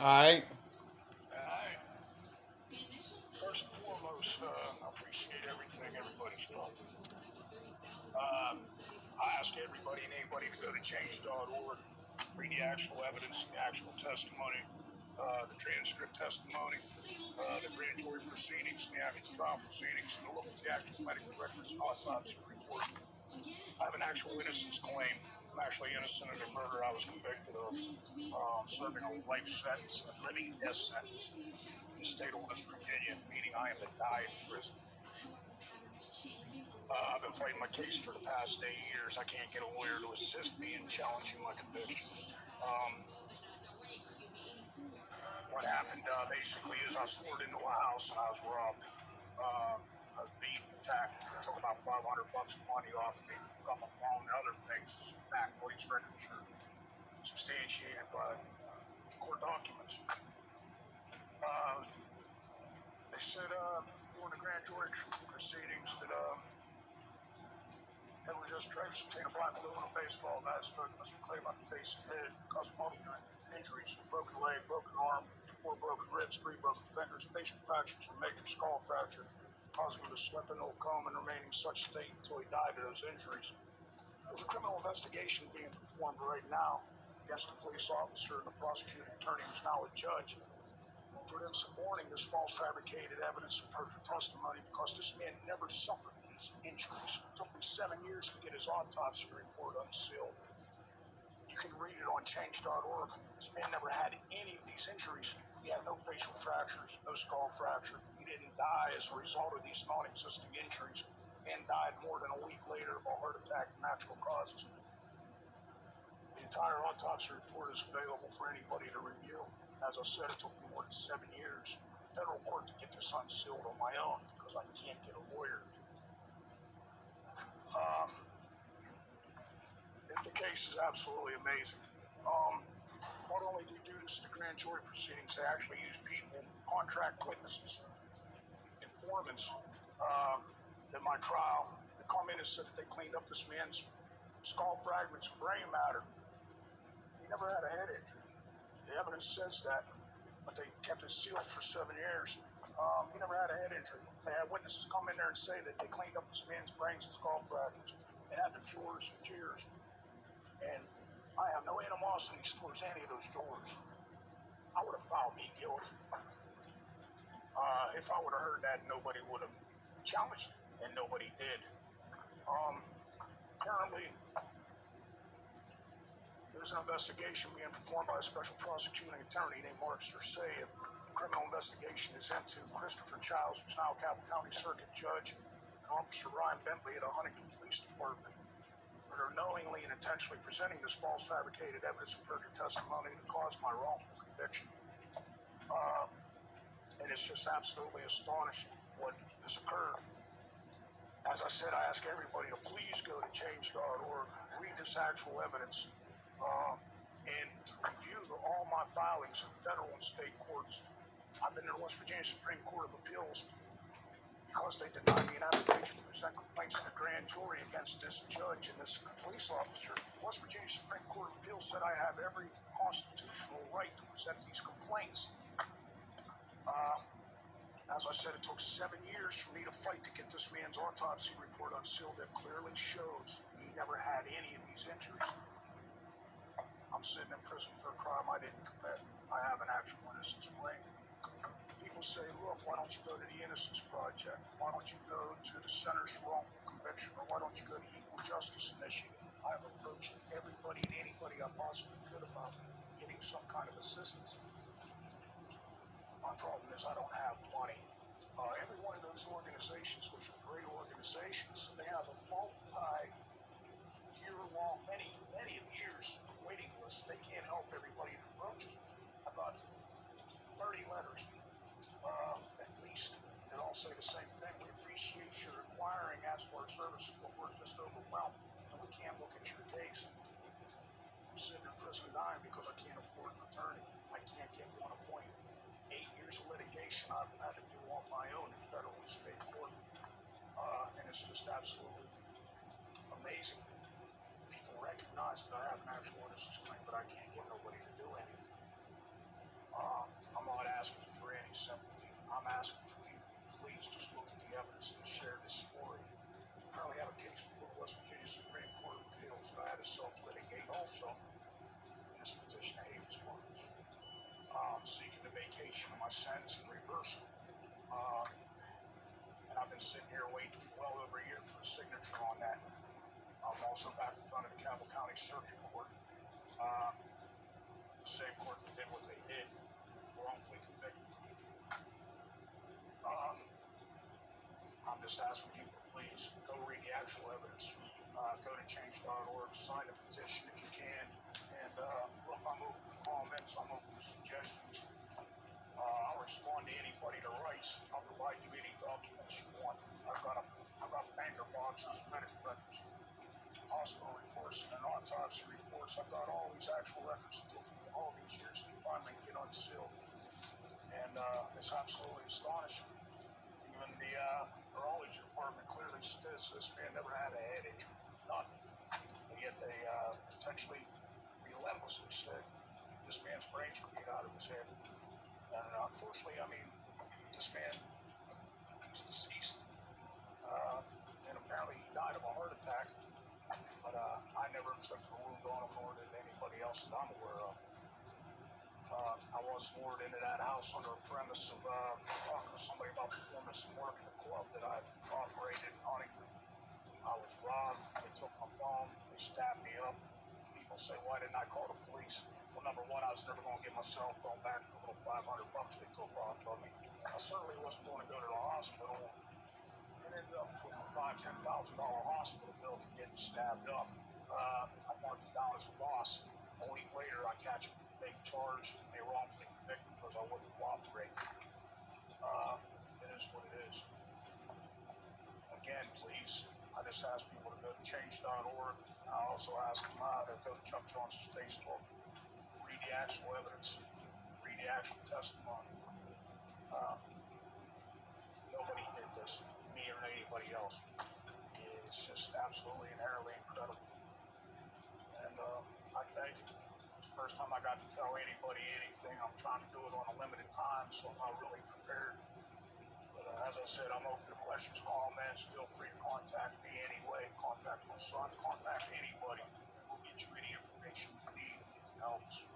All right. Alright. First and foremost, I appreciate everything everybody's done. Um, I ask everybody and anybody to go to change.org, read the actual evidence, the actual testimony, the transcript testimony, the grand jury proceedings, and the actual trial proceedings, and to look at the actual medical records and autopsy report. I have an actual innocence claim. I'm actually innocent of the murder I was convicted of, serving a life sentence, a living death sentence in the state of West Virginia, meaning I am to die in prison. I've been fighting my case for the past 8 years. I can't get a lawyer to assist me in challenging my conviction. What happened basically is I was lured into a house and I was robbed. I was beaten, attacked, took about $500 of money off of me, got my phone and other things. Back police records are substantiated by court documents. They said during the grand jury proceedings that Edward Jesse Dreyfuse obtained a blind aluminum baseball bat, spoke Mr. Clay about the face and head, caused multiple injuries, broken leg, broken arm, 4 broken ribs, 3 broken fingers, facial fractures, and major skull fracture, causing him to slip into a coma and remain in such state until he died of those injuries. There's a criminal investigation being performed right now against the police officer and the prosecuting attorney who's now a judge for them suborning this false fabricated evidence of perjured testimony because this man never suffered these injuries. It took him 7 years to get his autopsy report unsealed. You can read it on change.org. This man never had any of these injuries. He had no facial fractures, no skull fracture. He didn't die as a result of these non-existing injuries and died more than a week later of a heart attack and natural causes. The entire autopsy report is available for anybody to review. As I said, it took me more than 7 years in federal court to get this unsealed on my own because I can't get a lawyer. The case is absolutely amazing. Not only do you do this in the grand jury proceedings, they actually use people, contract witnesses, informants, in my trial. They come in and said that they cleaned up this man's skull fragments and brain matter. He never had a head injury. The evidence says that, but they kept it sealed for 7 years. He never had a head injury. They had witnesses come in there and say that they cleaned up this man's brains and skull fragments and had the drawers and tears. And I have no animosity towards any of those jurors. I would have filed me guilty. If I would have heard that, nobody would have challenged it, and nobody did. Currently, there's an investigation being performed by a special prosecuting attorney named Mark Cersei. A criminal investigation is into Christopher Childs, who's now a Capel County Circuit Judge, and Officer Ryan Bentley at the Huntington Police Department. That are knowingly and intentionally presenting this false fabricated evidence of perjured testimony to cause my wrongful conviction. And it's just absolutely astonishing what has occurred. As I said, I ask everybody to please go to change.org, read this actual evidence, and review all my filings in federal and state courts. I've been in the West Virginia Supreme Court of Appeals because they denied me an application to present complaints to the grand jury against this judge and this police officer. The West Virginia Supreme Court of Appeals said I have every constitutional right to present these complaints. As I said, it took 7 years for me to fight to get this man's autopsy report unsealed that clearly shows he never had any of these injuries. I'm sitting in prison for a crime I didn't commit. I have an actual innocence claim. People say, look, why don't you go to the Innocence Project? Why don't you go to the Centers for Wrongful Conviction? Or why don't you go to Equal Justice Initiative? I've approached everybody and anybody I possibly could about getting some kind of assistance. My problem is I don't have money. Every one of those organizations, which are great organizations, they have a multi-year-long, many years waiting list. They can't help everybody that approaches me. About 30 letters, at least, that all say the same thing. We appreciate your inquiring, ask for our services, but we're just overwhelmed, and we can't look at your case. I'm sitting in prison dying because I can't afford an attorney. I can't get one appointed. 8 years of litigation I've had to do on my own in federal and state court. And it's just absolutely amazing. People recognize that I have an actual innocence claim, but I can't get nobody to do anything. So, in this petition of habeas corpus, seeking the vacation of my sentence and reversal. And I've been sitting here waiting for well over a year for a signature on that. I'm also back in front of the Campbell County Circuit Court. The same court that did what they did, wrongfully convicted. I'm just asking you to please go read the actual evidence. Go to change.org, sign the petition if you can. And look, I'm open to comments, I'm open to suggestions. I'll respond to anybody that writes. I'll provide you any documents you want. I've got banker boxes, medical records, hospital reports, and autopsy reports. I've got all these actual records that took me all these years to finally get unsealed. And it's absolutely astonishing. Even the neurology department clearly says this man never had a headache, nothing. And yet they potentially relentlessly said this man's brains were beat out of his head. And unfortunately, I mean, this man is deceased. And apparently he died of a heart attack. But I never inflicted a wound on him, nor did anybody else that I'm aware of. I was lured into that house under a premise of talking to somebody about performing some work in the club that I operated in Huntington. I was robbed. They took my phone. They stabbed me up. People say, why didn't I call the police? Well, number one, I was never going to get my cell phone back for the little $500 they took off of me. I certainly wasn't going to go to the hospital and ended up with a $5,000 to $10,000 hospital bill for getting stabbed up. I marked it down as a loss. A week later, I catch a big charge, and they wrongfully convicted me because I wouldn't cooperate. It is what it is. Again, please, I just ask people to go to change.org. I also ask them to go to Chuck Johnson's Facebook, read the actual evidence, read the actual testimony. Nobody did this, me or anybody else. It's just absolutely inherently incredible. And I thank you. It's the first time I got to tell anybody anything. I'm trying to do it on a limited time, so I'm not really prepared. But as I said, I'm open to questions, comments. Feel free to contact me anyway. Contact my son. Contact anybody. We'll get you any information you need if it helps.